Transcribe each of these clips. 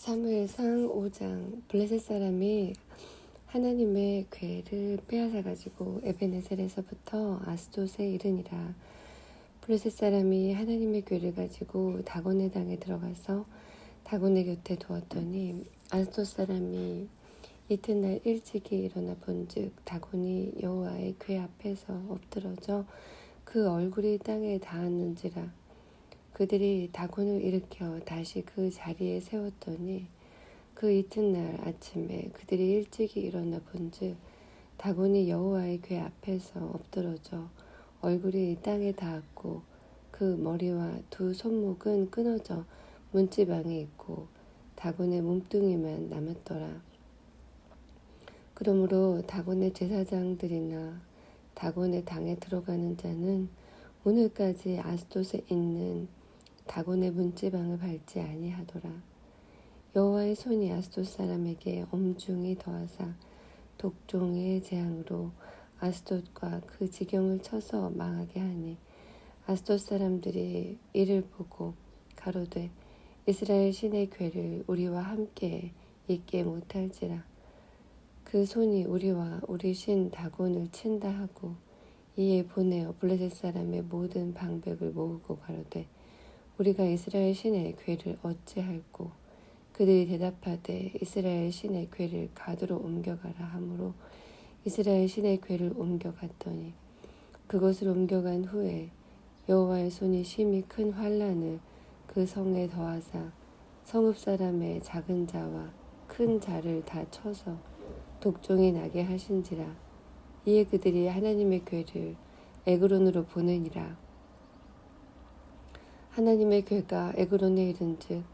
사무엘상 5장. 블레셋 사람이 하나님의 궤를 빼앗아가지고 에베네셀에서부터 아스돗에 이르니라. 블레셋 사람이 하나님의 궤를 가지고 다곤의 당에 들어가서 다곤의 곁에 두었더니 아스돗 사람이 이튿날 일찍이 일어나 본즉 다곤이 여호와의 궤 앞에서 엎드러져 그 얼굴이 땅에 닿았는지라. 그들이 다곤을 일으켜 다시 그 자리에 세웠더니 그 이튿날 아침에 그들이 일찍이 일어나 본즉 다곤이 여호와의 궤 앞에서 엎드러져 얼굴이 땅에 닿았고 그 머리와 두 손목은 끊어져 문지방에 있고 다곤의 몸뚱이만 남았더라. 그러므로 다곤의 제사장들이나 다곤의 당에 들어가는 자는 오늘까지 아스돗에 있는 다곤의 문지방을 밟지 아니하더라. 여호와의 손이 아스돗 사람에게 엄중히 더하사 독종의 재앙으로 아스돗과 그 지경을 쳐서 망하게 하니 아스돗 사람들이 이를 보고 가로되 이스라엘 신의 궤를 우리와 함께 있게 못할지라. 그 손이 우리와 우리 신 다곤을 친다 하고 이에 보내어 블레셋 사람의 모든 방백을 모으고 가로되 우리가 이스라엘 신의 궤를 어찌할꼬. 그들이 대답하되 이스라엘 신의 궤를 가드로 옮겨가라 하므로 이스라엘 신의 궤를 옮겨갔더니 그것을 옮겨간 후에 여호와의 손이 심히 큰 환난을 그 성에 더하사 성읍 사람의 작은 자와 큰 자를 다 쳐서 독종이 나게 하신지라. 이에 그들이 하나님의 궤를 에그론으로 보내니라. 하나님의 궤가 에그론에 이른즉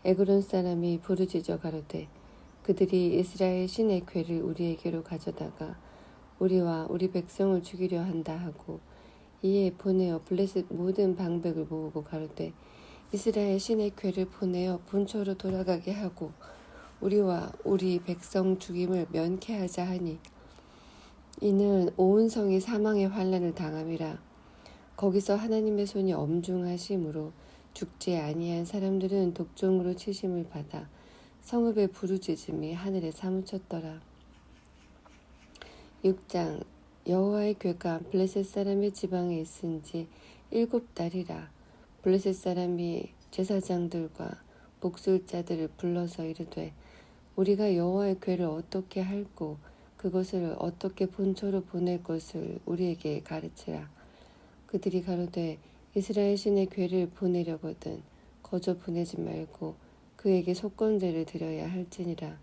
에그론 사람이 부르짖어 가로되 그들이 이스라엘 신의 궤를 우리에게로 가져다가 우리와 우리 백성을 죽이려 한다 하고 이에 보내어 블레셋 모든 방백을 모으고 가로되 이스라엘 신의 궤를 보내어 본초로 돌아가게 하고 우리와 우리 백성 죽임을 면케하자 하니 이는 온 성이 사망의 환난을 당함이라. 거기서 하나님의 손이 엄중하심으로 죽지 아니한 사람들은 독종으로 치심을 받아 성읍의 부르짖음이 하늘에 사무쳤더라. 6장. 여호와의 궤가 블레셋 사람의 지방에 있은지 7달이라. 블레셋 사람이 제사장들과 목술자들을 불러서 이르되 우리가 여호와의 궤를 어떻게 할꼬 그것을 어떻게 본초로 보낼 것을 우리에게 가르치라. 그들이 가로되 이스라엘 신의 궤를 보내려거든 거저 보내지 말고 그에게 속건제를 드려야 할지니라.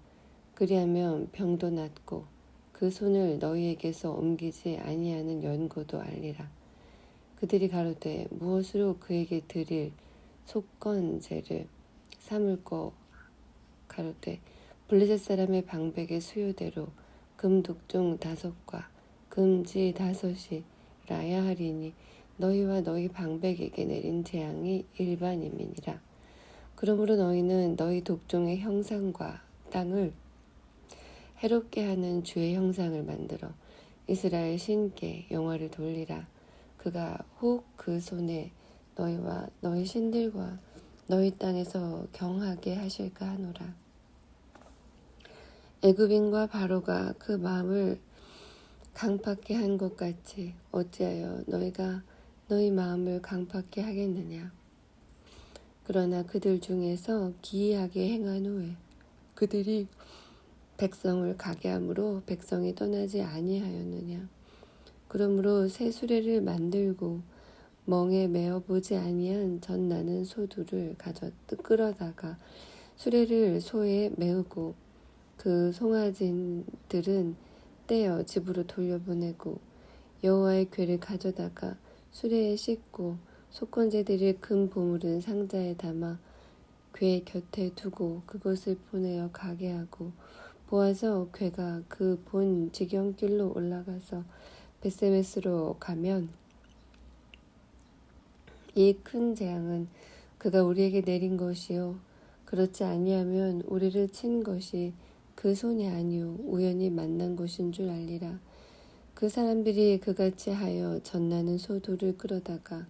그리하면 병도 낫고 그 손을 너희에게서 옮기지 아니하는 연고도 알리라. 그들이 가로되 무엇으로 그에게 드릴 속건제를 삼을꼬. 가로되 블레셋 사람의 방백의 수요대로 금 독종 5과 금지 5이 라야 하리니 너희와 너희 방백에게 내린 재앙이 일반임이니라. 그러므로 너희는 너희 독종의 형상과 땅을 해롭게 하는 주의 형상을 만들어 이스라엘 신께 영화를 돌리라. 그가 혹 그 손에 너희와 너희 신들과 너희 땅에서 경하게 하실까 하노라. 애굽인과 바로가 그 마음을 강팍게 한 것 같이 어찌하여 너희가 너희 마음을 강팍게 하겠느냐. 그러나 그들 중에서 기이하게 행한 후에 그들이 백성을 가게 함으로 백성이 떠나지 아니하였느냐. 그러므로 새 수레를 만들고 멍에 메어 보지 아니한 젖나는 소 둘을 가져 끌어다가 수레를 소에 메우고 그 송아지들은 떼어 집으로 돌려보내고 여호와의 궤를 가져다가 수레에 싣고 속건제들을 금 보물은 상자에 담아 궤 곁에 두고 그것을 보내어 가게 하고 보아서 궤가 그 본 지경길로 올라가서 벳세메스로 가면 이 큰 재앙은 그가 우리에게 내린 것이요 그렇지 아니하면 우리를 친 것이 그 손이 아니요 우연히 만난 것인 줄 알리라. 그 사람들이 그같이 하여 젖나는 소 둘을 끌어다가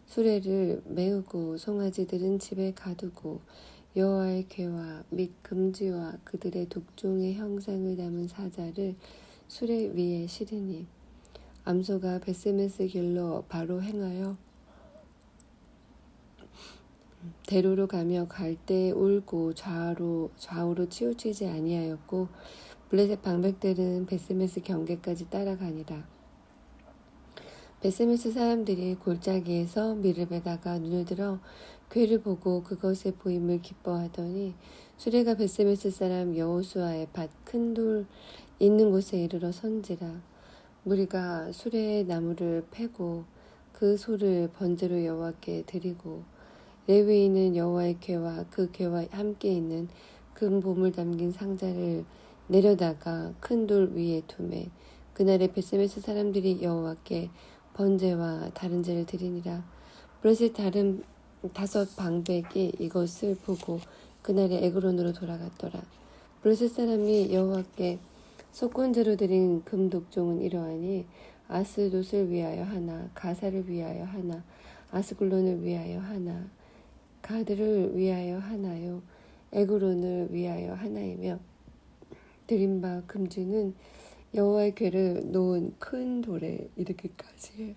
수레를 메우고 송아지들은 집에 가두고 여호와의 궤와 및 금지와 그들의 독종의 형상을 담은 사자를 수레 위에 실으니 암소가 벳세메스 길로 바로 행하여 대로로 가며 갈 때에 울고 좌우로 치우치지 아니하였고 블레셋 방백들은 벳세메스 경계까지 따라가니라. 벳세메스 사람들이 골짜기에서 미르베다가 눈을 들어 궤를 보고 그것의 보임을 기뻐하더니 수레가 벳세메스 사람 여호수아의 밭 큰 돌 있는 곳에 이르러 선지라. 무리가 수레의 나무를 패고 그 소를 번제로 여호와께 드리고 레위인은 여호와의 궤와 그 궤와 함께 있는 금 보물 담긴 상자를 내려다가 큰 돌 위에 두매 그날에 벳세메스 사람들이 여호와께 번제와 다른 제를 드리니라. 블레셋 다른 5 방백이 이것을 보고 그날에 에그론으로 돌아갔더라. 블레셋 사람이 여호와께 속건제로 드린 금독종은 이러하니 아스돗을 위하여 하나, 가사를 위하여 하나, 아스글론을 위하여 하나, 가드를 위하여 하나요, 에그론을 위하여 하나이며 드린 바 금주는 여호와의 궤를 놓은 큰 돌에 이르기까지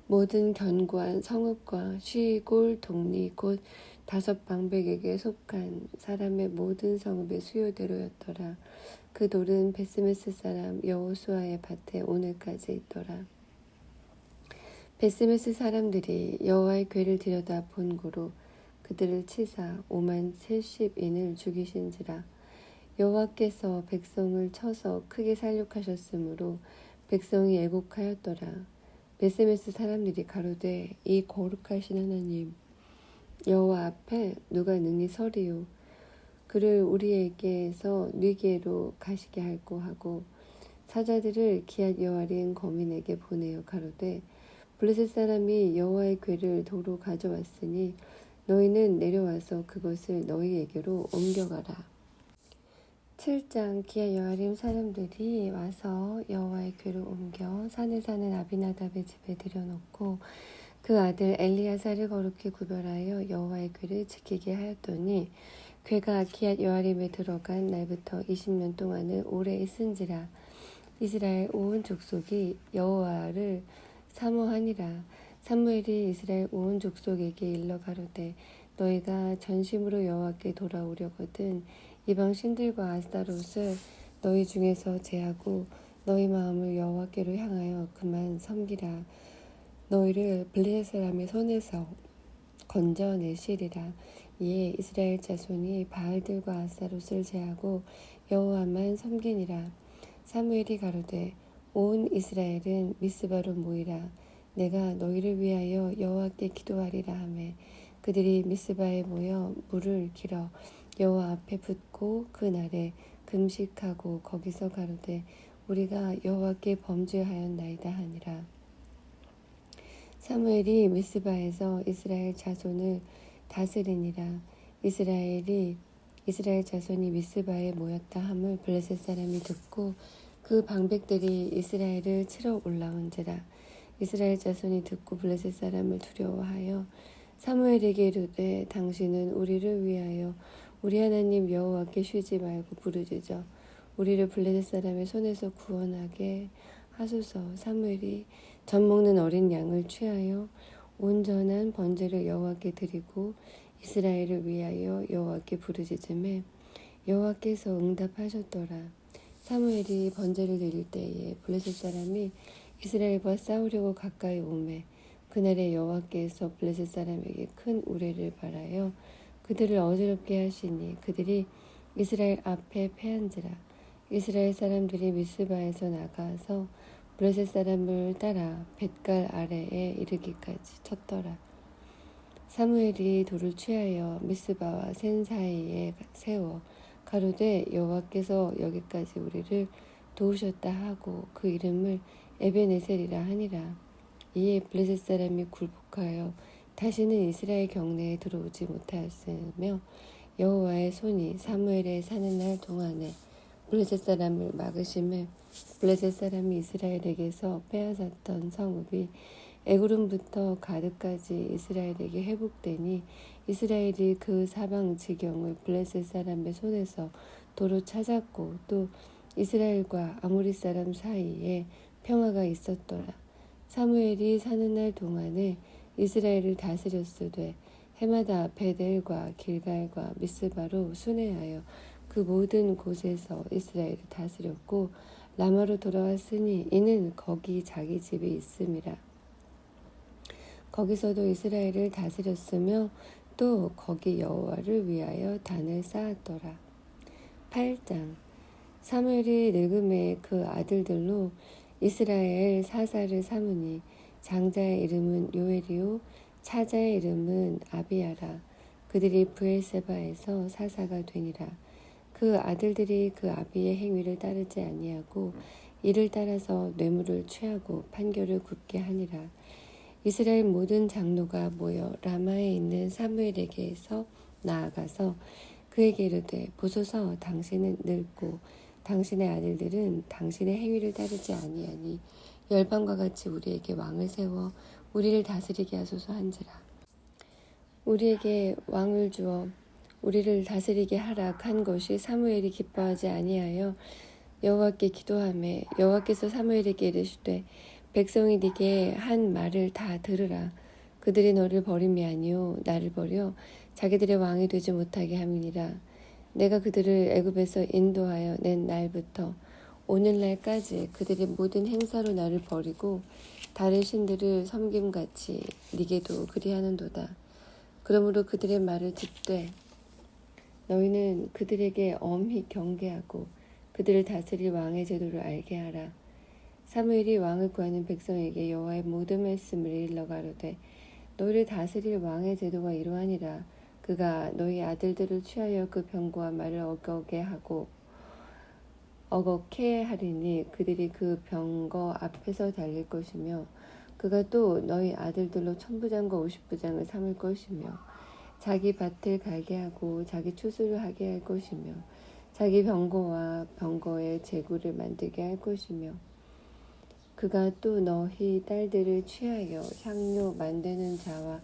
모든 견고한 성읍과 시골 동리 곧 5 방백에게 속한 사람의 모든 성읍의 수요대로였더라. 그 돌은 벳세메스 사람 여호수아의 밭에 오늘까지 있더라. 벳세메스 사람들이 여호와의 궤를 들여다 본고로 그들을 치사 50,070인을 죽이신지라. 여호와께서 백성을 쳐서 크게 살육하셨으므로 백성이 애곡하였더라. 벳세메스 사람들이 가로되 이 거룩하신 하나님 여호와 앞에 누가 능히 서리요. 그를 우리에게서 네게로 가시게 할고 하고 사자들을 기앗 여아린 거민에게 보내어 가로되 블레셋 사람이 여호와의 궤를 도로 가져왔으니 너희는 내려와서 그것을 너희에게로 옮겨가라. 7장 기앗 여아림 사람들이 와서 여호와의 궤를 옮겨 산에 사는 아비나답의 집에 들여놓고 그 아들 엘리야사를 거룩히 구별하여 여호와의 궤를 지키게 하였더니 궤가 기앗 여아림에 들어간 날부터 20년 동안을 오래 있은지라. 이스라엘 온 족속이 여호와를 사모하니라. 사무엘이 이스라엘 온 족속에게 일러 가로되 너희가 전심으로 여호와께 돌아오려거든 이방 신들과 아스타롯을 너희 중에서 제하고 너희 마음을 여호와께로 향하여 그만 섬기라. 너희를 블레셋 사람의 손에서 건져내시리라. 이에 이스라엘 자손이 바알들과 아스타롯을 제하고 여호와만 섬기니라. 사무엘이 가로되 온 이스라엘은 미스바로 모이라. 내가 너희를 위하여 여호와께 기도하리라 하매 그들이 미스바에 모여 물을 길어 여호와 앞에 붓고 그날에 금식하고 거기서 가로되 우리가 여호와께 범죄하였나이다 하니라. 사무엘이 미스바에서 이스라엘 자손을 다스리니라. 이스라엘 자손이 미스바에 모였다 함을 블레셋 사람이 듣고 그 방백들이 이스라엘을 치러 올라온지라. 이스라엘 자손이 듣고 블레셋 사람을 두려워하여 사무엘에게 이르되 당신은 우리를 위하여 우리 하나님 여호와께 쉬지 말고 부르짖어 우리를 블레셋 사람의 손에서 구원하게 하소서. 사무엘이 젖 먹는 어린 양을 취하여 온전한 번제를 여호와께 드리고 이스라엘을 위하여 여호와께 부르짖음에 여호와께서 응답하셨더라. 사무엘이 번제를 드릴 때에 블레셋 사람이 이스라엘과 싸우려고 가까이 오매 그날에 여호와께서 블레셋 사람에게 큰 우레를 발하여 그들을 어지럽게 하시니 그들이 이스라엘 앞에 패한지라. 이스라엘 사람들이 미스바에서 나가서 블레셋 사람을 따라 벳갈 아래에 이르기까지 쳤더라. 사무엘이 돌을 취하여 미스바와 센 사이에 세워 가로되 여호와께서 여기까지 우리를 도우셨다 하고 그 이름을 에베네셀이라 하니라. 이에 블레셋 사람이 굴복하여 다시는 이스라엘 경내에 들어오지 못하였으며 여호와의 손이 사무엘에 사는 날 동안에 블레셋 사람을 막으심에 블레셋 사람이 이스라엘에게서 빼앗았던 성읍이 에그론부터 가드까지 이스라엘에게 회복되니 이스라엘이 그 사방 지경을 블레셋 사람의 손에서 도로 찾았고 또 이스라엘과 아모리 사람 사이에 평화가 있었더라. 사무엘이 사는 날 동안에 이스라엘을 다스렸으되 해마다 베델과 길갈과 미스바로 순회하여 그 모든 곳에서 이스라엘을 다스렸고 라마로 돌아왔으니 이는 거기 자기 집이 있음이라. 거기서도 이스라엘을 다스렸으며 또 거기 여호와를 위하여 단을 쌓았더라. 8장 사무엘이 늙음에 그 아들들로 이스라엘 사사를 삼으니 장자의 이름은 요엘이요 차자의 이름은 아비야라. 그들이 브엘세바에서 사사가 되니라. 그 아들들이 그 아비의 행위를 따르지 아니하고 이를 따라서 뇌물을 취하고 판결을 굽게 하니라. 이스라엘 모든 장로가 모여 라마에 있는 사무엘에게서 나아가서 그에게 이르되 보소서 당신은 늙고 당신의 아들들은 당신의 행위를 따르지 아니하니 열방과 같이 우리에게 왕을 세워 우리를 다스리게 하소서 한지라. 우리에게 왕을 주어 우리를 다스리게 하라 한 것이 사무엘이 기뻐하지 아니하여 여호와께 기도하매 여호와께서 사무엘에게 이르시되 백성이 네게 한 말을 다 들으라. 그들이 너를 버림이 아니요 나를 버려 자기들의 왕이 되지 못하게 함이니라. 내가 그들을 애굽에서 인도하여 낸 날부터 오늘날까지 그들의 모든 행사로 나를 버리고 다른 신들을 섬김같이 네게도 그리하는도다. 그러므로 그들의 말을 듣되 너희는 그들에게 엄히 경계하고 그들을 다스릴 왕의 제도를 알게 하라. 사무엘이 왕을 구하는 백성에게 여호와의 모든 말씀을 일러 가로되 너희를 다스릴 왕의 제도가 이러하니라. 그가 너희 아들들을 취하여 그 병거와 말을 어겁게 하리니 그들이 그 병거 앞에서 달릴 것이며 그가 또 너희 아들들로 천부장과 오십부장을 삼을 것이며 자기 밭을 갈게 하고 자기 추수를 하게 할 것이며 자기 병거와 병거의 제구를 만들게 할 것이며 그가 또 너희 딸들을 취하여 향료 만드는 자와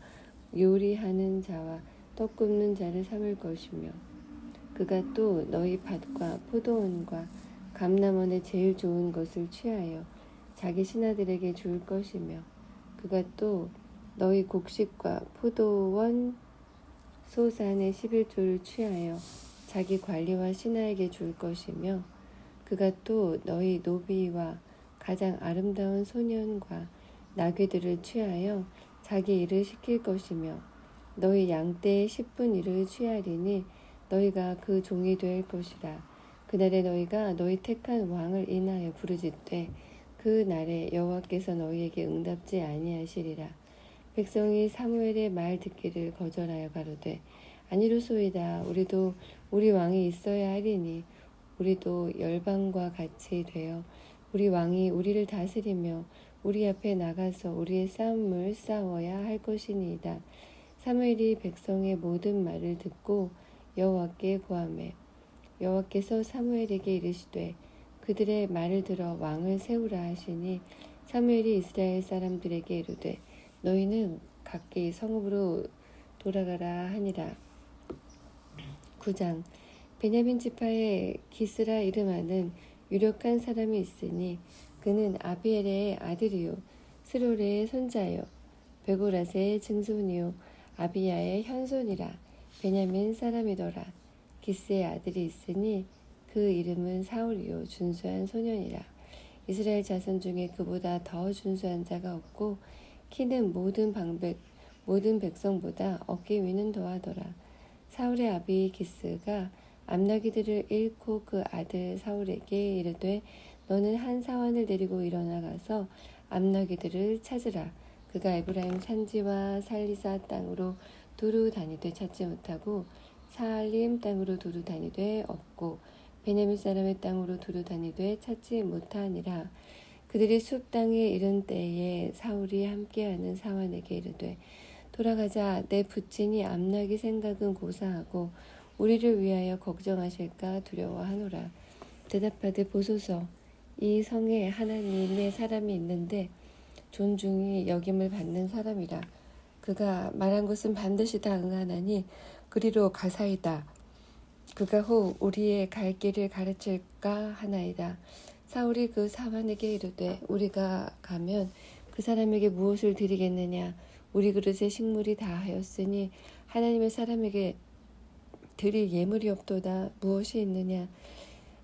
요리하는 자와 떡 굽는 자를 삼을 것이며 그가 또 너희 밭과 포도원과 감람원의 제일 좋은 것을 취하여 자기 신하들에게 줄 것이며 그가 또 너희 곡식과 포도원 소산의 11조를 취하여 자기 관리와 신하에게 줄 것이며 그가 또 너희 노비와 가장 아름다운 소년과 나귀들을 취하여 자기 일을 시킬 것이며 너희 양떼의 10분 1을 취하리니 너희가 그 종이 될 것이라. 그날에 너희가 너희 택한 왕을 인하여 부르짖되 그 날에 여호와께서 너희에게 응답지 아니하시리라. 백성이 사무엘의 말 듣기를 거절하여 가로되 아니로소이다. 우리도 우리 왕이 있어야 하리니 우리도 열방과 같이 되어 우리 왕이 우리를 다스리며 우리 앞에 나가서 우리의 싸움을 싸워야 할 것이니이다. 사무엘이 백성의 모든 말을 듣고 여호와께 구하매 여호와께서 사무엘에게 이르시되 그들의 말을 들어 왕을 세우라 하시니 사무엘이 이스라엘 사람들에게 이르되 너희는 각기 성읍으로 돌아가라 하니라. 9장 베냐민 지파의 기스라 이름하는 유력한 사람이 있으니 그는 아비엘의 아들이요 스롤의 손자요 베고라스의 증손이요 아비야의 현손이라. 베냐민 사람이더라. 기스의 아들이 있으니 그 이름은 사울이요 준수한 소년이라. 이스라엘 자손 중에 그보다 더 준수한 자가 없고 키는 모든 백성보다 어깨 위는 더하더라. 사울의 아비 기스가 암나기들을 잃고 그 아들 사울에게 이르되 너는 한 사환을 데리고 일어나가서 암나기들을 찾으라. 그가 에브라임 산지와 살리사 땅으로 두루 다니되 찾지 못하고 사알림 땅으로 두루 다니되 없고 베냐민 사람의 땅으로 두루 다니되 찾지 못하니라. 그들이 숲 땅에 이른 때에 사울이 함께하는 사환에게 이르되 돌아가자. 내 부친이 암나기 생각은 고사하고 우리를 위하여 걱정하실까 두려워하노라. 대답하되 보소서 이 성에 하나님의 사람이 있는데 존중이 여김을 받는 사람이라. 그가 말한 것은 반드시 다 응하나니 그리로 가사이다. 그가 혹 우리의 갈 길을 가르칠까 하나이다. 사울이 그 사환에게 이르되 우리가 가면 그 사람에게 무엇을 드리겠느냐. 우리 그릇에 식물이 다 하였으니 하나님의 사람에게 드릴 예물이 없도다. 무엇이 있느냐.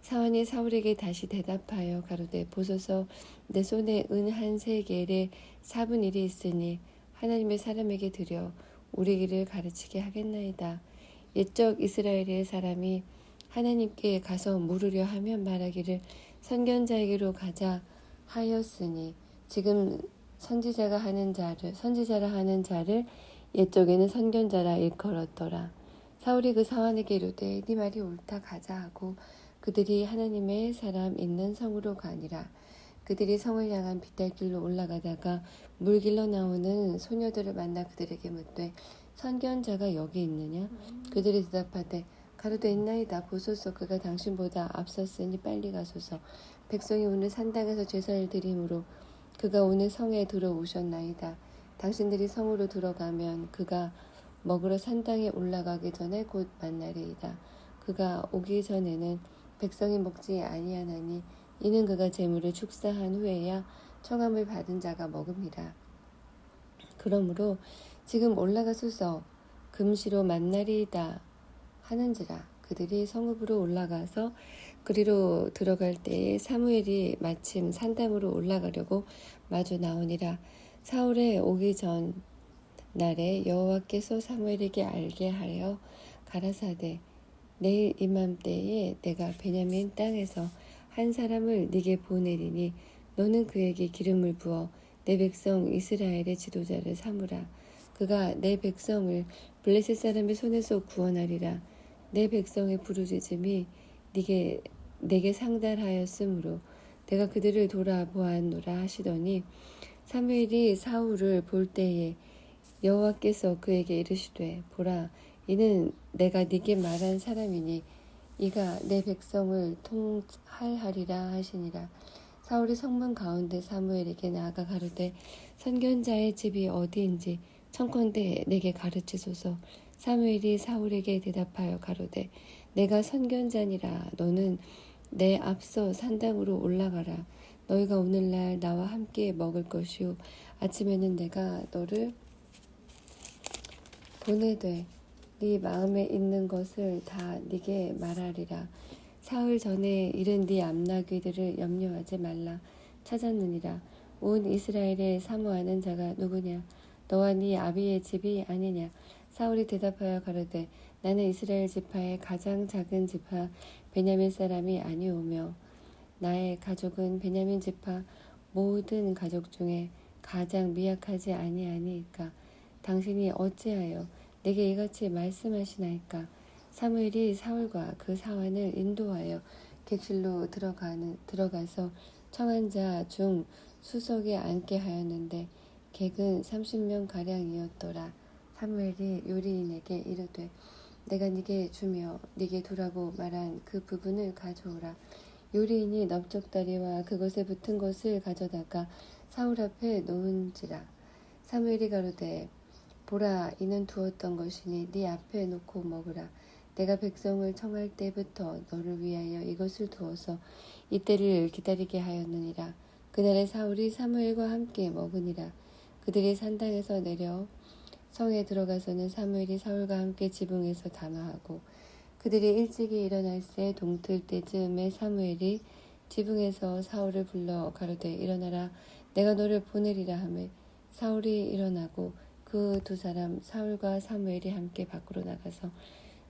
사환이 사울에게 다시 대답하여 가로되 보소서 내 손에 은 한 세겔의 4분의 1이 있으니 하나님의 사람에게 드려 우리 길을 가르치게 하겠나이다. 옛적 이스라엘의 사람이 하나님께 가서 물으려 하면 말하기를 선견자에게로 가자 하였으니 지금 선지자라 하는 자를 옛적에는 선견자라 일컬었더라. 사울이 그 사환에게 이르되 네 말이 옳다 가자 하고 그들이 하나님의 사람 있는 성으로 가니라. 그들이 성을 향한 비탈길로 올라가다가 물길로 나오는 소녀들을 만나 그들에게 묻되 선견자가 여기 있느냐? 그들이 대답하되 가로되 있나이다. 보소서 그가 당신보다 앞섰으니 빨리 가소서. 백성이 오늘 산당에서 제사를 드림으로 그가 오늘 성에 들어오셨나이다. 당신들이 성으로 들어가면 그가 먹으러 산당에 올라가기 전에 곧 만나리이다. 그가 오기 전에는 백성이 먹지 아니하나니 이는 그가 제물을 축사한 후에야 청함을 받은 자가 먹음이라. 그러므로 지금 올라가소서 금시로 만나리이다 하는지라. 그들이 성읍으로 올라가서 그리로 들어갈 때에 사무엘이 마침 산당으로 올라가려고 마주 나오니라. 사울의 오기 전 날에 여호와께서 사무엘에게 알게 하여 가라사대 내일 이맘때에 내가 베냐민 땅에서 한 사람을 네게 보내리니 너는 그에게 기름을 부어 내 백성 이스라엘의 지도자를 삼으라. 그가 내 백성을 블레셋 사람의 손에서 구원하리라. 내 백성의 부르짖음이 내게 상달하였으므로 내가 그들을 돌아보았노라 하시더니 사무엘이 사울을 볼 때에 여호와께서 그에게 이르시되 보라 이는 내가 네게 말한 사람이니 이가 내 백성을 통할하리라 하시니라. 사울이 성문 가운데 사무엘에게 나아가 가로되 선견자의 집이 어디인지 청컨대 내게 가르치소서. 사무엘이 사울에게 대답하여 가로되 내가 선견자니라. 너는 내 앞서 산당으로 올라가라. 너희가 오늘날 나와 함께 먹을 것이요 아침에는 내가 너를 보내되 네 마음에 있는 것을 다 네게 말하리라. 사흘 전에 이른 네 암나귀들을 염려하지 말라. 찾았느니라. 온 이스라엘에 사모하는 자가 누구냐? 너와 네 아비의 집이 아니냐? 사울이 대답하여 가로되 나는 이스라엘 지파의 가장 작은 지파 베냐민 사람이 아니오며 나의 가족은 베냐민 지파 모든 가족 중에 가장 미약하지 아니하니이까 당신이 어찌하여 내게 이같이 말씀하시나이까? 사무엘이 사울과 그 사환을 인도하여 객실로 들어가서 청한 자 중 수석에 앉게 하였는데 객은 30명 가량이었더라. 사무엘이 요리인에게 이르되 내가 네게 주며 네게 두라고 말한 그 부분을 가져오라. 요리인이 넓적다리와 그것에 붙은 것을 가져다가 사울 앞에 놓은지라. 사무엘이 가로되 보라 이는 두었던 것이니 네 앞에 놓고 먹으라. 내가 백성을 청할 때부터 너를 위하여 이것을 두어서 이때를 기다리게 하였느니라. 그날에 사울이 사무엘과 함께 먹으니라. 그들이 산당에서 내려 성에 들어가서는 사무엘이 사울과 함께 지붕에서 담화하고 그들이 일찍이 일어날새 동틀 때쯤에 사무엘이 지붕에서 사울을 불러 가로되 일어나라 내가 너를 보내리라 하매 사울이 일어나고 그 두 사람 사울과 사무엘이 함께 밖으로 나가서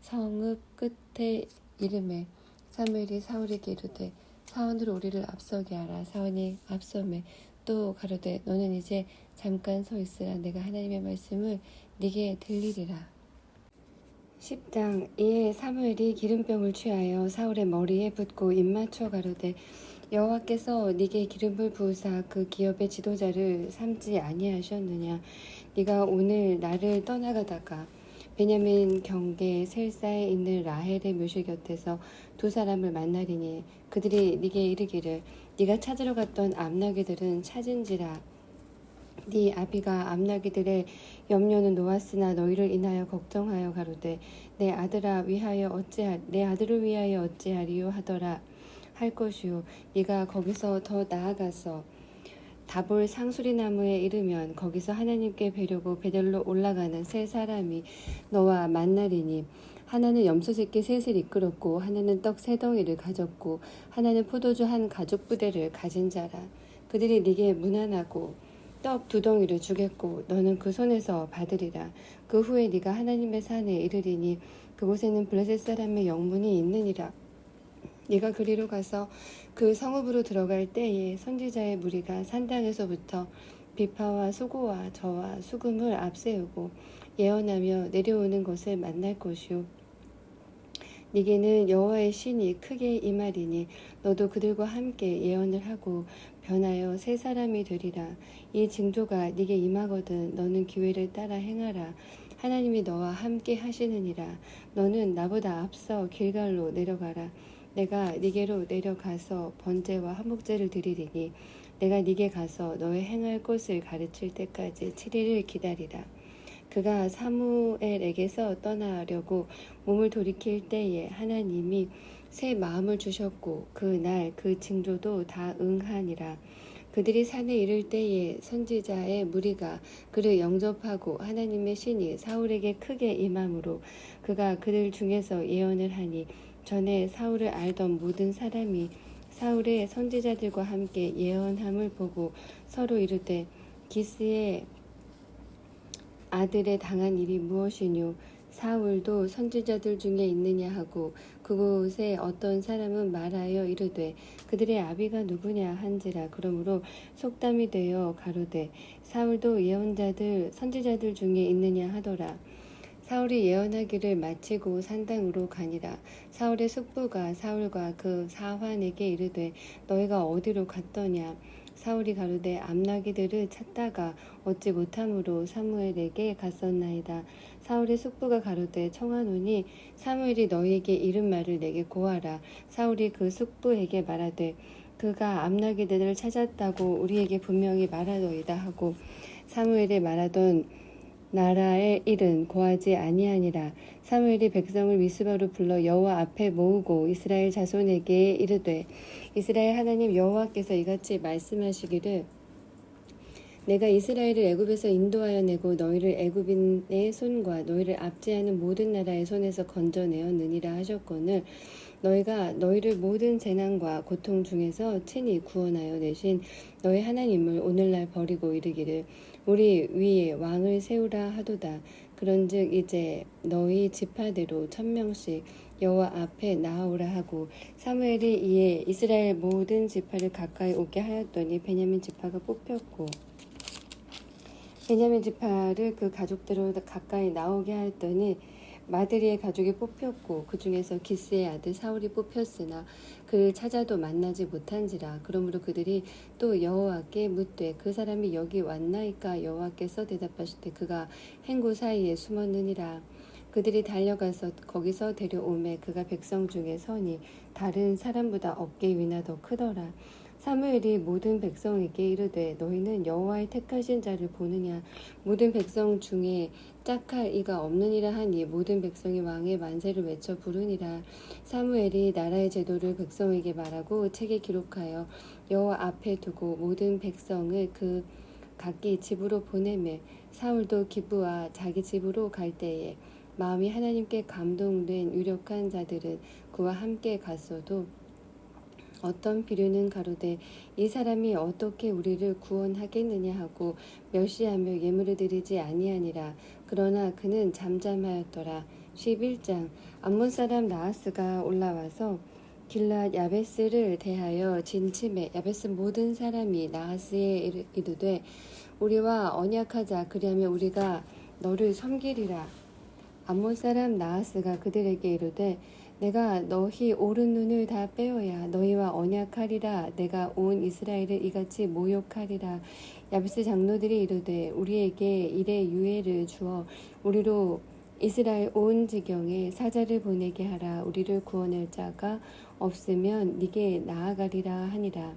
성읍 끝에 이름에 사무엘이 사울에게 이르되 사원으로 우리를 앞서게 하라. 사원이 앞서매 또 가로되 너는 이제 잠깐 서 있으라. 내가 하나님의 말씀을 네게 들리리라. 10장 이에 사무엘이 기름병을 취하여 사울의 머리에 붓고 입맞춰 가로되 여호와께서 네게 기름을 부으사 그 기업의 지도자를 삼지 아니하셨느냐. 네가 오늘 나를 떠나가다가 베냐민 경계 셀사에 있는 라헬의 묘실 곁에서 두 사람을 만나리니 그들이 네게 이르기를 네가 찾으러 갔던 암나귀들은 찾은지라 네 아비가 암나기들의 염려는 놓았으나 너희를 인하여 걱정하여 가로되 내 아들을 위하여 어찌하리요 하더라 할 것이요. 네가 거기서 더 나아가서 다볼 상수리 나무에 이르면 거기서 하나님께 뵈려고 베델로 올라가는 세 사람이 너와 만나리니 하나는 염소 새끼 셋을 이끌었고 하나는 떡 세 덩이를 가졌고 하나는 포도주 한 가죽 부대를 가진 자라. 그들이 네게 문안하고 떡 두 덩이를 주겠고 너는 그 손에서 받으리라. 그 후에 네가 하나님의 산에 이르리니 그곳에는 블레셋 사람의 영문이 있느니라. 네가 그리로 가서 그 성읍으로 들어갈 때에 선지자의 무리가 산당에서부터 비파와 수고와 저와 수금을 앞세우고 예언하며 내려오는 것을 만날 것이요. 네게는 여호와의 신이 크게 임하리니 너도 그들과 함께 예언을 하고 변하여 새 사람이 되리라. 이 징조가 네게 임하거든 너는 기회를 따라 행하라. 하나님이 너와 함께 하시느니라. 너는 나보다 앞서 길갈로 내려가라. 내가 네게로 내려가서 번제와 한목제를 드리리니 내가 네게 가서 너의 행할 것을 가르칠 때까지 7일을 기다리라. 그가 사무엘에게서 떠나려고 몸을 돌이킬 때에 하나님이 새 마음을 주셨고 그날 그 징조도 다 응하니라. 그들이 산에 이를 때에 선지자의 무리가 그를 영접하고 하나님의 신이 사울에게 크게 임함으로 그가 그들 중에서 예언을 하니 전에 사울을 알던 모든 사람이 사울의 선지자들과 함께 예언함을 보고 서로 이르되 기스의 아들에 당한 일이 무엇이뇨? 사울도 선지자들 중에 있느냐 하고 그곳에 어떤 사람은 말하여 이르되 그들의 아비가 누구냐 한지라. 그러므로 속담이 되어 가로되 사울도 예언자들 선지자들 중에 있느냐 하더라. 사울이 예언하기를 마치고 산당으로 가니라. 사울의 숙부가 사울과 그 사환에게 이르되 너희가 어디로 갔더냐? 사울이 가로되 암나기들을 찾다가 얻지 못함으로 사무엘에게 갔었나이다. 사울의 숙부가 가로되 청하노니 사무엘이 너희에게 이른 말을 내게 고하라. 사울이 그 숙부에게 말하되 그가 암나기들을 찾았다고 우리에게 분명히 말하더이다 하고 사무엘이 말하던 나라의 일은 고하지 아니하니라. 사무엘이 백성을 미스바로 불러 여호와 앞에 모으고 이스라엘 자손에게 이르되 이스라엘 하나님 여호와께서 이같이 말씀하시기를 내가 이스라엘을 애굽에서 인도하여 내고 너희를 애굽인의 손과 너희를 압제하는 모든 나라의 손에서 건져내었느니라 하셨거늘 너희가 너희를 모든 재난과 고통 중에서 친히 구원하여 내신 너희 하나님을 오늘날 버리고 이르기를 우리 위에 왕을 세우라 하도다. 그런즉 이제 너희 지파대로 1000명씩 여호와 앞에 나아오라 하고 사무엘이 이에 이스라엘 모든 지파를 가까이 오게 하였더니 베냐민 지파가 뽑혔고 베냐민 지파를 그 가족대로 가까이 나오게 하였더니 마드리의 가족이 뽑혔고 그 중에서 기스의 아들 사울이 뽑혔으나 그를 찾아도 만나지 못한지라. 그러므로 그들이 또 여호와께 묻되 그 사람이 여기 왔나이까? 여호와께서 대답하시되 그가 행구 사이에 숨었느니라. 그들이 달려가서 거기서 데려오매 그가 백성 중에 서니 다른 사람보다 어깨 위나 더 크더라. 사무엘이 모든 백성에게 이르되 너희는 여호와의 택하신 자를 보느냐? 모든 백성 중에 짝할 이가 없느니라 하니 모든 백성이 왕의 만세를 외쳐 부르니라. 사무엘이 나라의 제도를 백성에게 말하고 책에 기록하여 여호와 앞에 두고 모든 백성을 그 각기 집으로 보내매 사울도 기브와 자기 집으로 갈 때에 마음이 하나님께 감동된 유력한 자들은 그와 함께 갔어도 어떤 비류는 가로되 이 사람이 어떻게 우리를 구원하겠느냐 하고 멸시하며 예물을 드리지 아니하니라. 그러나 그는 잠잠하였더라. 11장 암몬 사람 나하스가 올라와서 길랏 야베스를 대하여 진침해 야베스 모든 사람이 나하스에 이르되 우리와 언약하자. 그리하면 우리가 너를 섬기리라. 암몬 사람 나하스가 그들에게 이르되 내가 너희 오른 눈을 다 빼어야 너희와 언약하리라. 내가 온 이스라엘을 이같이 모욕하리라. 야베스 장로들이 이르되 우리에게 일의 유예를 주어 우리로 이스라엘 온 지경에 사자를 보내게 하라. 우리를 구원할 자가 없으면 네게 나아가리라 하니라.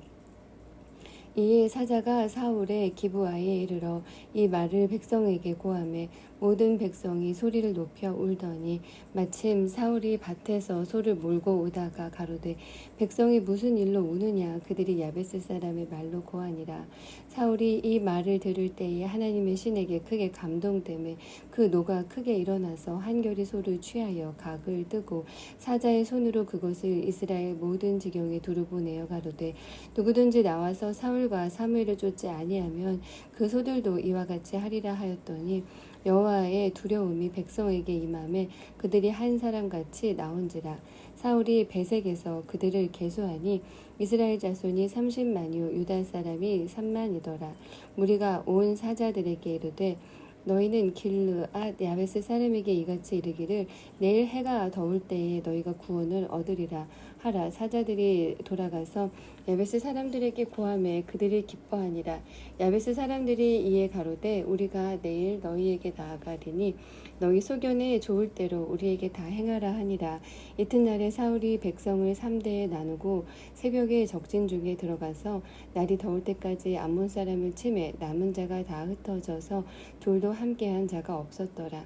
이에 사자가 사울의 기브아에 이르러 이 말을 백성에게 고하매 모든 백성이 소리를 높여 울더니 마침 사울이 밭에서 소를 몰고 오다가 가로되 백성이 무슨 일로 우느냐 그들이 야베스 사람의 말로 고하니라. 사울이 이 말을 들을 때에 하나님의 신에게 크게 감동되매 그 노가 크게 일어나서 한결이 소를 취하여 각을 뜨고 사자의 손으로 그것을 이스라엘 모든 지경에 두루 보내어 가로되 누구든지 나와서 사울과 사무엘을 쫓지 아니하면 그 소들도 이와 같이 하리라 하였더니 여호와의 두려움이 백성에게 임하매 그들이 한 사람같이 나온지라. 사울이 베색에서 그들을 계수하니 이스라엘 자손이 30만이요 유다 사람이 3만이더라. 무리가 온 사자들에게 이르되 너희는 길르앗 야베스 사람에게 이같이 이르기를 내일 해가 더울 때에 너희가 구원을 얻으리라 하라. 사자들이 돌아가서 야베스 사람들에게 고하매 그들이 기뻐하니라. 야베스 사람들이 이에 가로되 우리가 내일 너희에게 나아가리니 너희 소견에 좋을 대로 우리에게 다 행하라 하니라. 이튿날에 사울이 백성을 3대에 나누고 새벽에 적진 중에 들어가서 날이 더울 때까지 암몬 사람을 치매 남은 자가 다 흩어져서 둘도 함께한 자가 없었더라.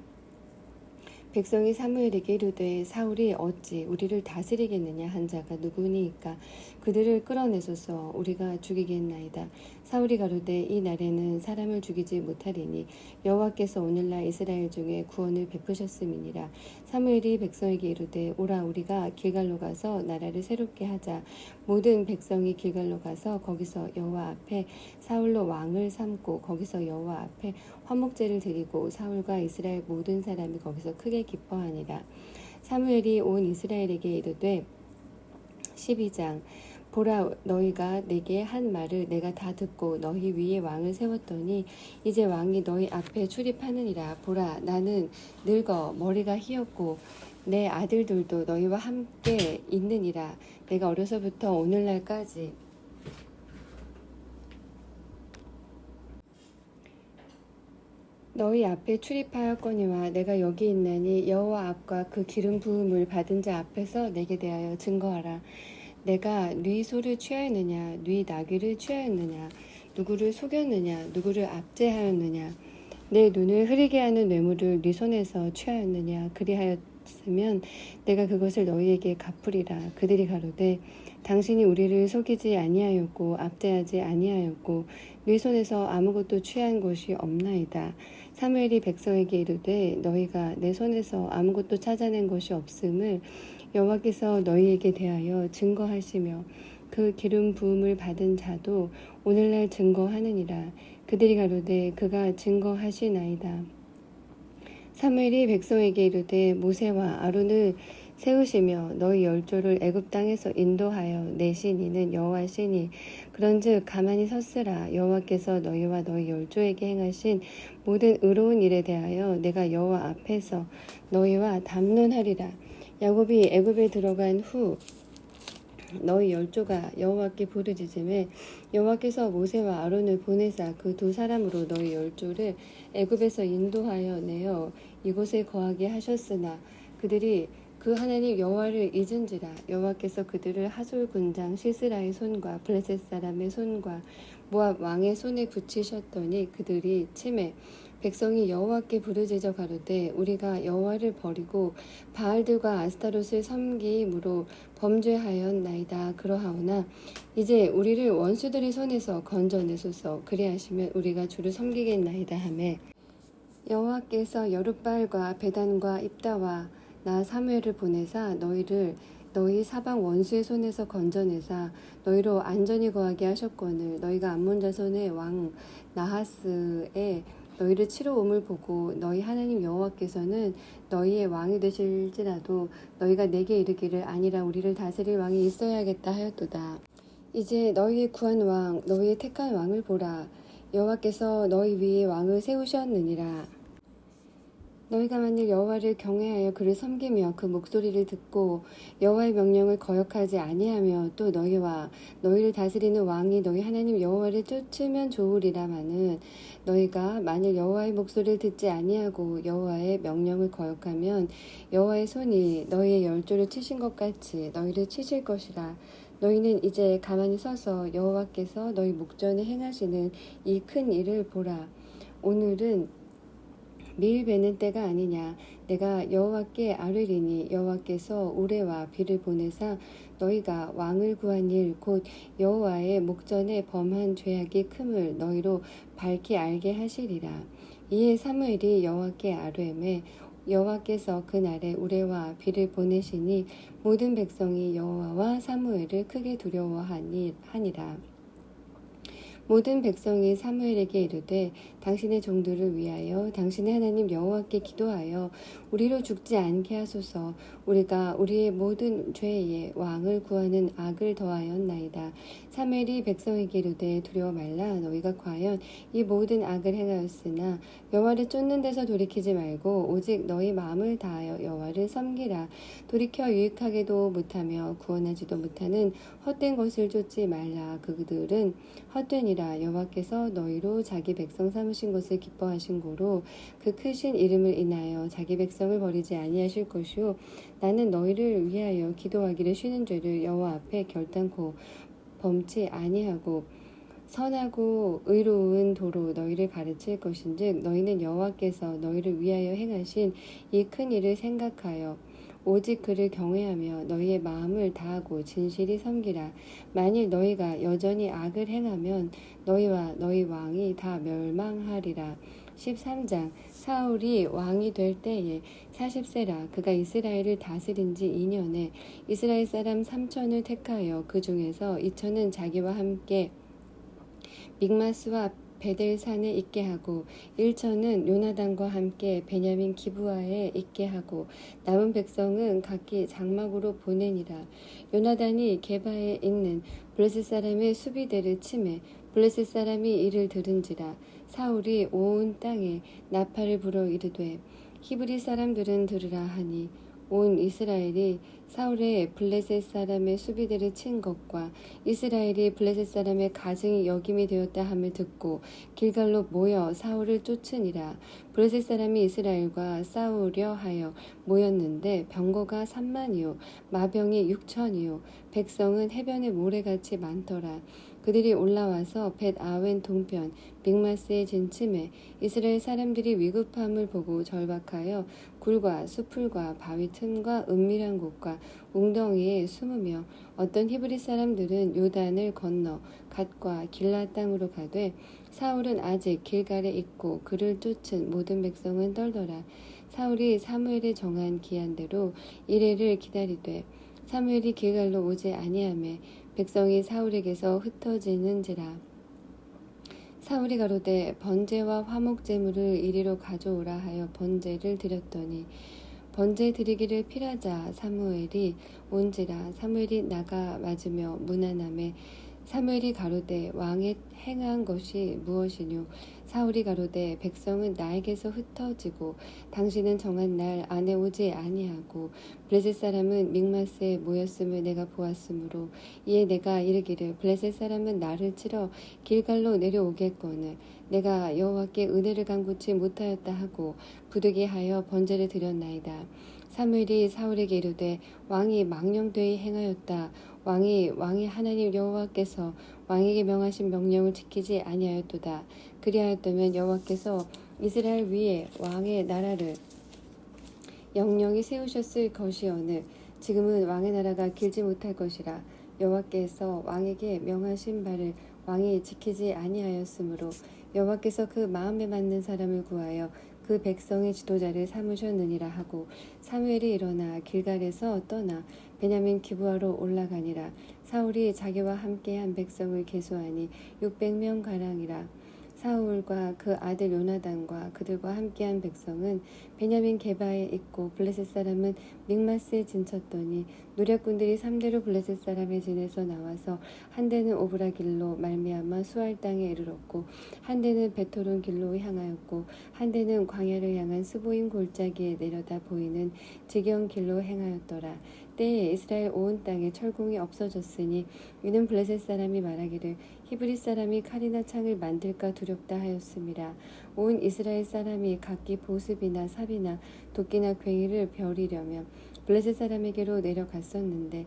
백성이 사무엘에게 이르되 사울이 어찌 우리를 다스리겠느냐 한 자가 누구니이까 그들을 끌어내소서 우리가 죽이겠나이다. 사울이 가로되 이 날에는 사람을 죽이지 못하리니 여호와께서 오늘날 이스라엘 중에 구원을 베푸셨음이니라. 사무엘이 백성에게 이르되 오라 우리가 길갈로 가서 나라를 새롭게 하자. 모든 백성이 길갈로 가서 거기서 여호와 앞에 사울로 왕을 삼고 거기서 여호와 앞에 화목제를 드리고 사울과 이스라엘 모든 사람이 거기서 크게 기뻐하니라. 사무엘이 온 이스라엘에게 이르되 12장 보라 너희가 내게 한 말을 내가 다 듣고 너희 위에 왕을 세웠더니 이제 왕이 너희 앞에 출입하느니라. 보라 나는 늙어 머리가 희었고 내 아들들도 너희와 함께 있느니라. 내가 어려서부터 오늘날까지 너희 앞에 출입하였거니와 내가 여기 있나니 여호와 앞과 그 기름 부음을 받은 자 앞에서 내게 대하여 증거하라. 내가 네 소를 취하였느냐 네 나귀를 취하였느냐 누구를 속였느냐 누구를 압제하였느냐 내 눈을 흐리게 하는 뇌물을 네 손에서 취하였느냐 그리하였으면 내가 그것을 너희에게 갚으리라. 그들이 가로되 당신이 우리를 속이지 아니하였고 압제하지 아니하였고 네 손에서 아무것도 취한 것이 없나이다. 사무엘이 백성에게 이르되 너희가 내 손에서 아무것도 찾아낸 것이 없음을 여호와께서 너희에게 대하여 증거하시며 그 기름 부음을 받은 자도 오늘날 증거하느니라. 그들이 가로되 그가 증거하시나이다. 사무엘이 백성에게 이르되 모세와 아론을 세우시며 너희 열조를 애굽 땅에서 인도하여 내신 이는 여호와시니 그런즉 가만히 섰으라. 여호와께서 너희와 너희 열조에게 행하신 모든 의로운 일에 대하여 내가 여호와 앞에서 너희와 담론하리라. 야곱이 애굽에 들어간 후 너희 열조가 여호와께 부르짖음에 여호와께서 모세와 아론을 보내사 그 두 사람으로 너희 열조를 애굽에서 인도하여 내어 이곳에 거하게 하셨으나 그들이 그 하나님 여호와를 잊은지라. 여호와께서 그들을 하솔 군장 시스라의 손과 블레셋 사람의 손과 모압 왕의 손에 붙이셨더니 그들이 치매 백성이 여호와께 부르짖어 가로되 우리가 여호와를 버리고 바알들과 아스타롯을 섬김으로 범죄하였나이다. 그러하오나 이제 우리를 원수들의 손에서 건져내소서. 그리하시면 우리가 주를 섬기겠나이다 하매 여호와께서 여룻바알과 베단과 입다와 나 사무엘을 보내사 너희를 너희 사방 원수의 손에서 건져내사 너희로 안전히 거하게 하셨거늘 너희가 암몬 자손의 왕 나하스의 너희를 치러 옴을 보고 너희 하나님 여호와께서는 너희의 왕이 되실지라도 너희가 내게 이르기를 아니라 우리를 다스릴 왕이 있어야겠다 하였도다. 이제 너희의 구한 왕 너희의 택한 왕을 보라. 여호와께서 너희 위에 왕을 세우셨느니라. 너희가 만일 여호와를 경외하여 그를 섬기며 그 목소리를 듣고 여호와의 명령을 거역하지 아니하며 또 너희와 너희를 다스리는 왕이 너희 하나님 여호와를 쫓으면 좋으리라마는 너희가 만일 여호와의 목소리를 듣지 아니하고 여호와의 명령을 거역하면 여호와의 손이 너희의 열조를 치신 것 같이 너희를 치실 것이라. 너희는 이제 가만히 서서 여호와께서 너희 목전에 행하시는 이 큰 일을 보라. 오늘은 밀 베는 때가 아니냐. 내가 여호와께 아뢰리니 여호와께서 우레와 비를 보내사 너희가 왕을 구한 일 곧 여호와의 목전에 범한 죄악이 큼을 너희로 밝히 알게 하시리라. 이에 사무엘이 여호와께 아뢰매 여호와께서 그날에 우레와 비를 보내시니 모든 백성이 여호와와 사무엘을 크게 두려워하니라. 모든 백성이 사무엘에게 이르되 당신의 종들을 위하여 당신의 하나님 여호와께 기도하여 우리로 죽지 않게 하소서. 우리가 우리의 모든 죄에 왕을 구하는 악을 더하였나이다. 사무엘이 백성에게 이르되 두려워 말라. 너희가 과연 이 모든 악을 행하였으나 여호와를 쫓는 데서 돌이키지 말고 오직 너희 마음을 다하여 여호와를 섬기라. 돌이켜 유익하게도 못하며 구원하지도 못하는 헛된 것을 쫓지 말라. 그들은 헛되니라. 여호와께서 너희로 자기 백성 삼으신 것을 기뻐하신 고로 그 크신 이름을 인하여 자기 백성을 버리지 아니하실 것이요 나는 너희를 위하여 기도하기를 쉬는 죄를 여호와 앞에 결단코 범치 아니하고 선하고 의로운 도로 너희를 가르칠 것인즉 너희는 여호와께서 너희를 위하여 행하신 이 큰 일을 생각하여 오직 그를 경외하며 너희의 마음을 다하고 진실이 섬기라. 만일 너희가 여전히 악을 행하면 너희와 너희 왕이 다 멸망하리라. 13장 사울이 왕이 될 때에 40세라. 그가 이스라엘을 다스린 지 2년에 이스라엘 사람 3천을 택하여 그 중에서 2천은 자기와 함께 믹마스와 베델산에 있게 하고 1천은 요나단과 함께 베냐민 기브아에 있게 하고 남은 백성은 각기 장막으로 보내니라. 요나단이 게바에 있는 블레셋 사람의 수비대를 치매 블레셋 사람이 이를 들은지라. 사울이 온 땅에 나팔을 불어 이르되 히브리 사람들은 들으라 하니 온 이스라엘이 사울의 블레셋 사람의 수비대를 친 것과 이스라엘이 블레셋 사람의 가증이 역임이 되었다 함을 듣고 길갈로 모여 사울을 쫓으니라. 블레셋 사람이 이스라엘과 싸우려 하여 모였는데 병거가 3만이요 마병이 6천이요 백성은 해변의 모래같이 많더라. 그들이 올라와서 벳 아웬 동편 믹마스에 진침해 이스라엘 사람들이 위급함을 보고 절박하여 굴과 수풀과 바위 틈과 은밀한 곳과 웅덩이에 숨으며 어떤 히브리 사람들은 요단을 건너 갓과 길라 땅으로 가되 사울은 아직 길갈에 있고 그를 쫓은 모든 백성은 떨더라. 사울이 사무엘에 정한 기한대로 이레를 기다리되 사무엘이 길갈로 오지 아니하매 백성이 사울에게서 흩어지는지라. 사울이 가로되 번제와 화목 제물을 이리로 가져오라 하여 번제를 드렸더니 번제 드리기를 필하자 사무엘이 온지라. 사무엘이 나가 맞으며 무난함에 사무엘이 가로되 왕의 행한 것이 무엇이뇨. 사울이 가로되 백성은 나에게서 흩어지고 당신은 정한 날 안에 오지 아니하고 블레셋 사람은 믹마스에 모였음을 내가 보았으므로 이에 내가 이르기를 블레셋 사람은 나를 치러 길갈로 내려오겠거늘 내가 여호와께 은혜를 간구치 못하였다 하고 부득이하여 번제를 드렸나이다. 사무엘이 사울에게 이르되 왕이 망령되이 행하였다. 왕이 하나님 여호와께서 왕에게 명하신 명령을 지키지 아니하였도다. 그리하였다면 여호와께서 이스라엘 위에 왕의 나라를 영영히 세우셨을 것이오늘 지금은 왕의 나라가 길지 못할 것이라. 여호와께서 왕에게 명하신 바를 왕이 지키지 아니하였으므로 여호와께서 그 마음에 맞는 사람을 구하여 그 백성의 지도자를 삼으셨느니라 하고 사무엘이 일어나 길갈에서 떠나 베냐민 기브아로 올라가니라. 사울이 자기와 함께한 백성을 계수하니 600명 가량이라. 사울과 그 아들 요나단과 그들과 함께한 백성은 베냐민 게바에 있고 블레셋 사람은 믹마스에 진쳤더니 노략군들이 3대로 블레셋 사람의 진에서 나와서 한 대는 오브라 길로 말미암아 수알 땅에 이르렀고 한 대는 베토론 길로 향하였고 한 대는 광야를 향한 스보임 골짜기에 내려다 보이는 지경 길로 행하였더라. 때에 이스라엘 온 땅에 철공이 없어졌으니 이는 블레셋 사람이 말하기를 히브리 사람이 칼이나 창을 만들까 두렵다 하였음이라. 온 이스라엘 사람이 각기 보습이나 삽이나 도끼나 괭이를 벼리려면 블레셋 사람에게로 내려갔었는데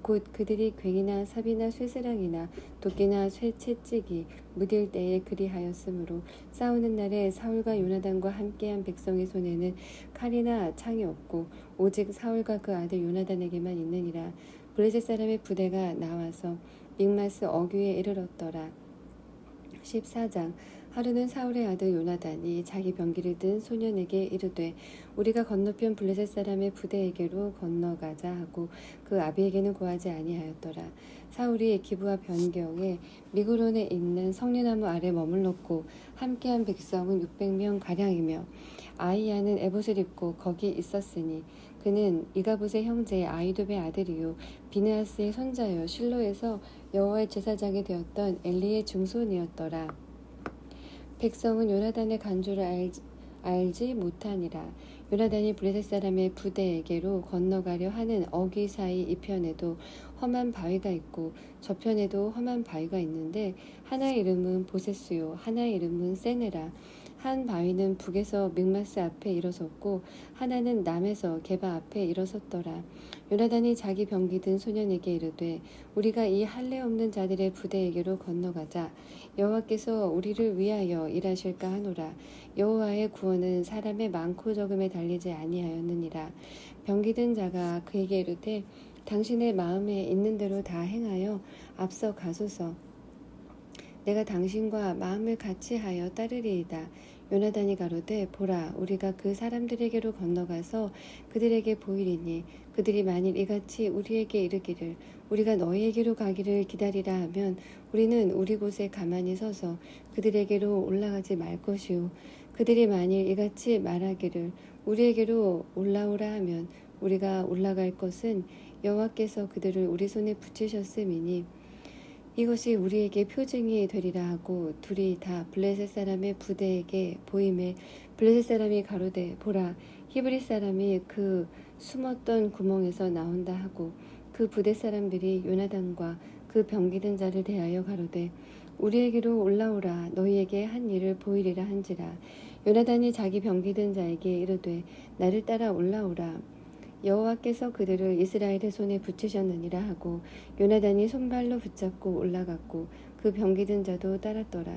곧 그들이 괭이나 삽이나 쇠스랑이나 도끼나 쇠채찍이 무딜 때에 그리하였으므로 싸우는 날에 사울과 요나단과 함께한 백성의 손에는 칼이나 창이 없고 오직 사울과 그 아들 요나단에게만 있느니라. 블레셋 사람의 부대가 나와서 믹마스 어귀에 이르렀더라. 14장. 하루는 사울의 아들 요나단이 자기 병기를 든 소년에게 이르되 우리가 건너편 블레셋 사람의 부대에게로 건너가자 하고 그 아비에게는 구하지 아니하였더라. 사울이 기브와 변경에 미그론에 있는 성리나무 아래 머물렀고 함께한 백성은 600명 가량이며 아이야는 에봇을 입고 거기 있었으니 그는 이가봇의 형제 아이돔의 아들이요 비느하스의 손자여 실로에서 여호와의 제사장이 되었던 엘리의 증손이었더라. 백성은 요나단의 간주를 알지 못하니라. 요나단이 블레셋 사람의 부대에게로 건너가려 하는 어귀 사이 이편에도 험한 바위가 있고 저편에도 험한 바위가 있는데 하나의 이름은 보세스요 하나의 이름은 세네라. 한 바위는 북에서 믹마스 앞에 일어섰고 하나는 남에서 게바 앞에 일어섰더라. 요나단이 자기 병기 든 소년에게 이르되 우리가 이 할례 없는 자들의 부대에게로 건너가자. 여호와께서 우리를 위하여 일하실까 하노라. 여호와의 구원은 사람의 많고 적음에 달리지 아니하였느니라. 병기 든 자가 그에게 이르되 당신의 마음에 있는 대로 다 행하여 앞서 가소서. 내가 당신과 마음을 같이하여 따르리이다. 요나단이 가로되 보라 우리가 그 사람들에게로 건너가서 그들에게 보이리니 그들이 만일 이같이 우리에게 이르기를 우리가 너희에게로 가기를 기다리라 하면 우리는 우리 곳에 가만히 서서 그들에게로 올라가지 말 것이요 그들이 만일 이같이 말하기를 우리에게로 올라오라 하면 우리가 올라갈 것은 여호와께서 그들을 우리 손에 붙이셨음이니 이것이 우리에게 표징이 되리라 하고 둘이 다 블레셋 사람의 부대에게 보임에 블레셋 사람이 가로되 보라 히브리 사람이 그 숨었던 구멍에서 나온다 하고 그 부대 사람들이 요나단과 그 병기든 자를 대하여 가로되 우리에게로 올라오라 너희에게 한 일을 보이리라 한지라. 요나단이 자기 병기든 자에게 이르되 나를 따라 올라오라. 여호와께서 그들을 이스라엘의 손에 붙이셨느니라 하고 요나단이 손발로 붙잡고 올라갔고 그 병기든 자도 따랐더라.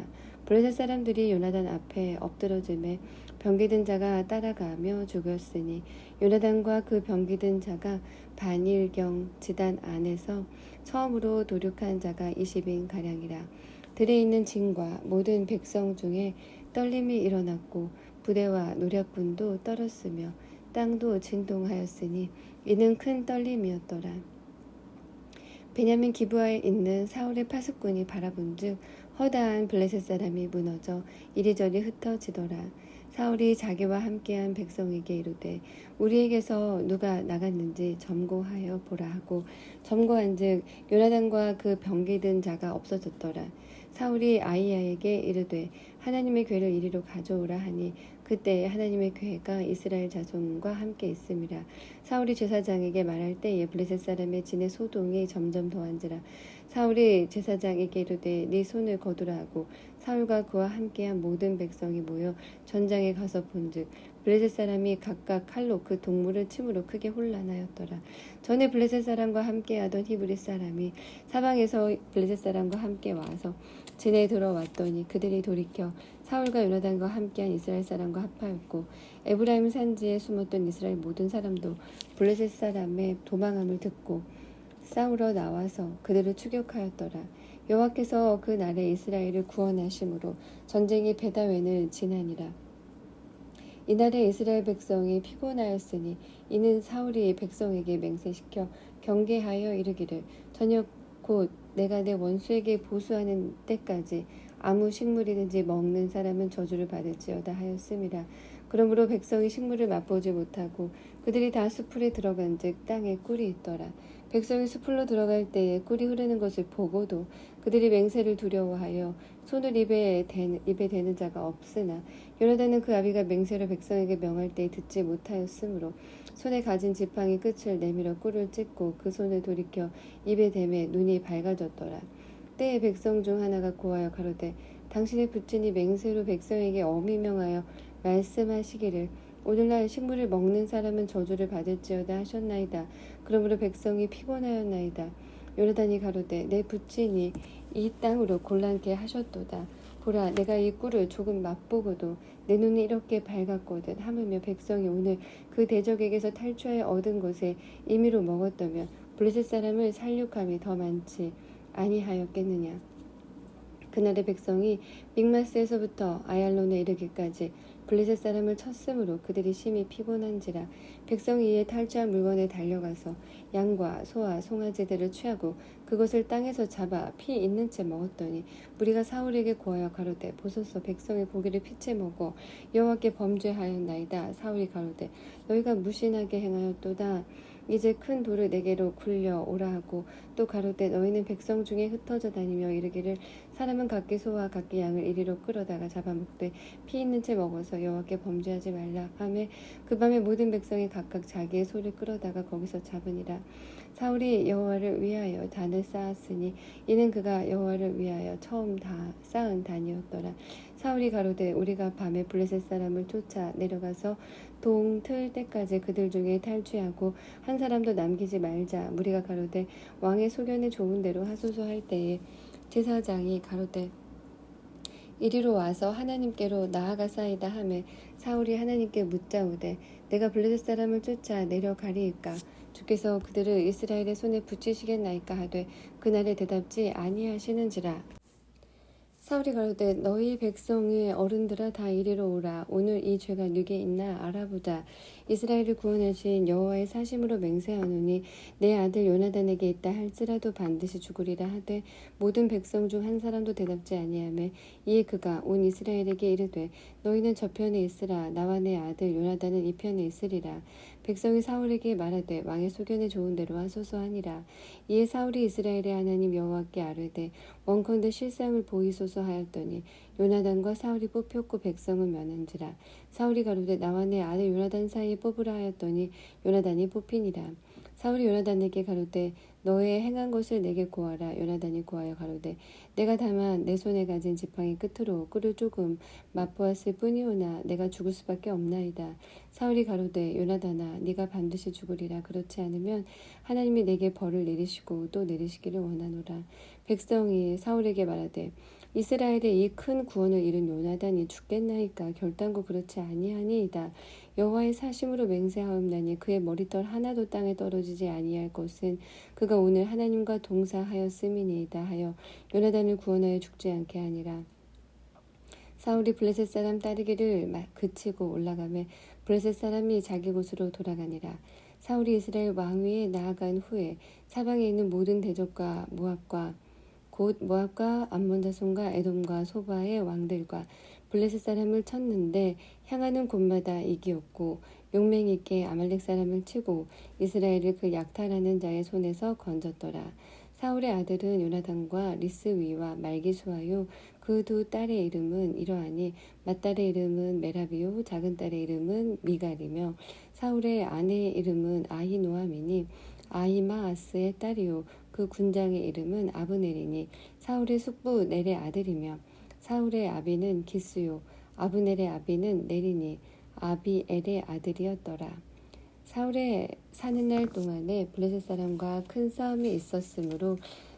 블레셋 사람들이 요나단 앞에 엎드러짐에 병기든 자가 따라가며 죽었으니 요나단과 그 병기든 자가 반일경 지단 안에서 처음으로 도륙한 자가 20인 가량이라. 들에 있는 진과 모든 백성 중에 떨림이 일어났고 부대와 노략군도 떨었으며 땅도 진동하였으니 이는 큰 떨림이었더라. 베냐민 기브아에 있는 사울의 파수꾼이 바라본즉 허다한 블레셋 사람이 무너져 이리저리 흩어지더라. 사울이 자기와 함께한 백성에게 이르되 우리에게서 누가 나갔는지 점고하여 보라 하고 점고한즉 요나단과 그 병기 든 자가 없어졌더라. 사울이 아이야에게 이르되 하나님의 궤를 이리로 가져오라 하니 그때 하나님의 궤가 이스라엘 자손과 함께 있음이라. 사울이 제사장에게 말할 때에 블레셋 사람의 진의 소동이 점점 더한지라. 사울이 제사장에게 이르되 네 손을 거두라 하고 사울과 그와 함께한 모든 백성이 모여 전장에 가서 본즉 블레셋 사람이 각각 칼로 그 동물을 침으로 크게 혼란하였더라. 전에 블레셋 사람과 함께하던 히브리 사람이 사방에서 블레셋 사람과 함께 와서 진에 들어왔더니 그들이 돌이켜 사울과 요나단과 함께한 이스라엘 사람과 합하였고 에브라임 산지에 숨었던 이스라엘 모든 사람도 블레셋 사람의 도망함을 듣고 싸우러 나와서 그들을 추격하였더라. 여호와께서 그 날에 이스라엘을 구원하심으로 전쟁이 베다웬을 지나니라. 이날에 이스라엘 백성이 피곤하였으니 이는 사울이 백성에게 맹세시켜 경계하여 이르기를 저녁 곧 내가 내 원수에게 보수하는 때까지 아무 식물이든지 먹는 사람은 저주를 받을지어다 하였음이라. 그러므로 백성이 식물을 맛보지 못하고 그들이 다 숲풀에 들어간즉 땅에 꿀이 있더라. 백성이 숲풀로 들어갈 때에 꿀이 흐르는 것을 보고도 그들이 맹세를 두려워하여 손을 입에 대는 자가 없으나 요나단은 그 아비가 맹세로 백성에게 명할 때에 듣지 못하였으므로 손에 가진 지팡이 끝을 내밀어 꿀을 찢고 그 손을 돌이켜 입에 대매 눈이 밝아졌더라. 때에 백성 중 하나가 고하여 가로되 당신의 부친이 맹세로 백성에게 엄히 명하여 말씀하시기를 오늘날 식물을 먹는 사람은 저주를 받을지어다 하셨나이다. 그러므로 백성이 피곤하였나이다. 요나단이 가로되 내 부친이 이 땅으로 곤란케 하셨도다. 보라 내가 이 꿀을 조금 맛보고도 내 눈이 이렇게 밝았거든. 하물며 백성이 오늘 그 대적에게서 탈취하여 얻은 것에 임의로 먹었다면 블레셋 사람을 살육함이 더 많지 아니하였겠느냐. 그날의 백성이 믹마스에서부터 아얄론에 이르기까지 블레셋 사람을 쳤으므로 그들이 심히 피곤한지라. 백성이 이에 탈취한 물건에 달려가서 양과 소와 송아지들을 취하고 그것을 땅에서 잡아 피 있는 채 먹었더니 무리가 사울에게 고하여 가로되 보소서 백성의 고기를 피채 먹어 여호와께 범죄하였나이다. 사울이 가로되 너희가 무신하게 행하였도다. 이제 큰 돌을 내게로 굴려 오라 하고 또 가로되 너희는 백성 중에 흩어져 다니며 이르기를 사람은 각기 소와 각기 양을 이리로 끌어다가 잡아먹되 피 있는 채 먹어서 여호와께 범죄하지 말라 하매 그 밤에 모든 백성이 각각 자기의 소를 끌어다가 거기서 잡으니라. 사울이 여호와를 위하여 단을 쌓았으니 이는 그가 여호와를 위하여 처음 다 쌓은 단이었더라. 사울이 가로되 우리가 밤에 블레셋 사람을 쫓아 내려가서 동틀 때까지 그들 중에 탈취하고 한 사람도 남기지 말자. 무리가 가로되 왕의 소견에 좋은 대로 하소서 할 때에 제사장이 가로되 이리로 와서 하나님께로 나아가사이다 하매 사울이 하나님께 묻자오되 내가 블레셋 사람을 쫓아 내려가리이까 주께서 그들을 이스라엘의 손에 붙이시겠나이까 하되 그날에 대답지 아니하시는지라. 사울이 가로되 너희 백성의 어른들아 다 이리로 오라. 오늘 이 죄가 네게 있나 알아보자. 이스라엘을 구원하신 여호와의 사심으로 맹세하노니 내 아들 요나단에게 있다 할지라도 반드시 죽으리라 하되 모든 백성 중 한 사람도 대답지 아니하매 이에 그가 온 이스라엘에게 이르되 너희는 저편에 있으라. 나와 내 아들 요나단은 이 편에 있으리라. 백성이 사울에게 말하되 왕의 소견에 좋은 대로 하소서 하니라. 이에 사울이 이스라엘의 하나님 여호와께 아뢰되 원컨대 실상을 보이소서 하였더니 요나단과 사울이 뽑혔고 백성은 면한지라. 사울이 가로되 나와 내 아들 요나단 사이에 뽑으라 하였더니 요나단이 뽑히니라. 사울이 요나단에게 가로되 너의 행한 것을 내게 고하라. 요나단이 고하여 가로되 내가 다만 내 손에 가진 지팡이 끝으로 꿀을 조금 맛보았을 뿐이오나 내가 죽을 수밖에 없나이다. 사울이 가로되 요나단아 네가 반드시 죽으리라. 그렇지 않으면 하나님이 내게 벌을 내리시고 또 내리시기를 원하노라. 백성이 사울에게 말하되 이스라엘의 이 큰 구원을 이룬 요나단이 죽겠나이까. 결단코 그렇지 아니하니이다. 여호와의 사심으로 맹세하옵나니 그의 머리털 하나도 땅에 떨어지지 아니할 것은 그가 오늘 하나님과 동사하였음이니이다 하여 요나단을 구원하여 죽지 않게 하니라. 사울이 블레셋 사람 따르기를 그치고 올라가매 블레셋 사람이 자기 곳으로 돌아가니라. 사울이 이스라엘 왕위에 나아간 후에 사방에 있는 모든 대적과 모압과 곧 모압과 암몬 자손과 에돔과 소바의 왕들과 블레셋 사람을 쳤는데 향하는 곳마다 이기었고 용맹 있게 아말렉 사람을 치고 이스라엘을 그 약탈하는 자의 손에서 건졌더라. 사울의 아들은 요나단과 리스위와 말기수하요 그 두 딸의 이름은 이러하니 맏딸의 이름은 메라비요 작은 딸의 이름은 미갈이며 사울의 아내의 이름은 아히노아미니 아히마아스의 딸이요 그 군장의 이름은 아브넬이니 사울의 숙부 넬의 아들이며 사울의 아비는 기스요 아브넬의 아비는 넬이니 아비엘의 아들이었더라. 사울의 사는 날 동안에 블레셋 사람과 큰 싸움이 있었으므로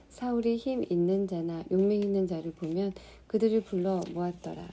사울이 힘 있는 자나 용맹 있는 자를 보면 그들을 불러 모았더라.